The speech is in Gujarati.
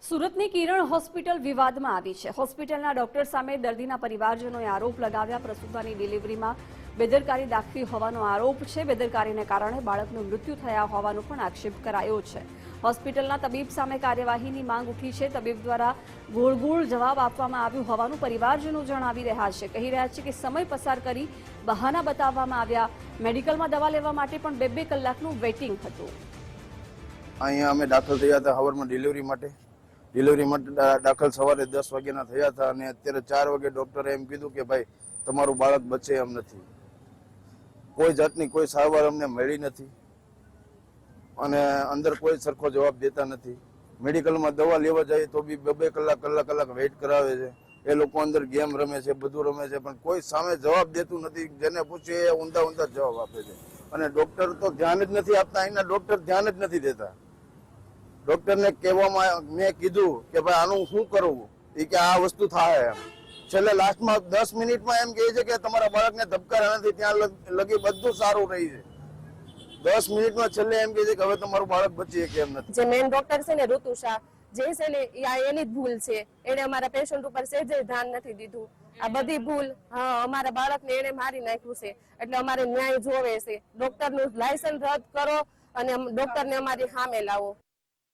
સુરતની કિરણ હોસ્પિટલ વિવાદમાં આવી છે। હોસ્પિટલના ડોક્ટર સામે દર્દીના પરિવારજનોએ આરોપ લગાવ્યા। પ્રસૂતાની ડિલિવરીમાં બેદરકારી દાખવી હોવાનો આરોપ છે। બેદરકારીને કારણે બાળકનું મૃત્યુ થયા હોવાનો પણ આક્ષેપ કરાયો છે। હોસ્પિટલના તબીબ સામે કાર્યવાહીની માંગ ઉઠી છે। તબીબ દ્વારા ગોળ જવાબ આપવામાં આવ્યો હોવાનું પરિવારજનો જણાવી રહ્યા છે। કહી રહ્યા છે કે સમય પસાર કરી બહાના બતાવવામાં આવ્યા। મેડિકલમાં દવા લેવા માટે પણ 2-2 કલાકનું વેઇટિંગ હતું। અહીંયા અમે દાખલ થયા હતા સવારમાં ડિલિવરી માટે દાખલ સવારે 10 વાગ્યાના થયા હતા અને અત્યારે 4 વાગે ડોક્ટરે એમ કીધું કે ભાઈ તમારું બાળક બચે એમ નથી। કોઈ જાતની કોઈ સારવાર અમને મળી નથી અને અંદર કોઈ સરખો જવાબ દેતા નથી। મેડિકલમાં દવા લેવા જાય તો બી 2-2 કલાક વેઇટ કરાવે છે। એ લોકો અંદર ગેમ રમે છે, બધું રમે છે, પણ કોઈ સામે જવાબ દેતું નથી। જેને પૂછીએ એ ઊંધા જવાબ આપે છે અને ડોક્ટર તો ધ્યાન જ નથી આપતા। અહીંના ડોક્ટર ધ્યાન જ નથી દેતા। ડોક્ટરને કહેવામાં મેં કીધું કે ભાઈ આનું શું કરવું, એ કે આ વસ્તુ થાય એમ। છેલ્લે લાસ્ટમાં 10 મિનિટમાં એમ કહે છે કે તમારા બાળકને ધબકારા નથી, ત્યાં લગી બધું સારું રહી છે। 10 મિનિટમાં છેલ્લે એમ કહે છે કે હવે તમારું બાળક બચી શકે એમ નથી। જે મેન ડોક્ટર છે ને ઋતુ શાહ, જે છે ને એની જ ભૂલ છે। એને અમારા પેશન્ટ ઉપર સહેજે ધ્યાન નથી દીધું। આ બધી ભૂલ અમારા બાળકને એને મારી નાખ્યું છે। એટલે અમારે ન્યાય જોવે છે। ડોક્ટરનું લાયસન્સ રદ કરો અને ડોક્ટરને અમારી સામે લાવો।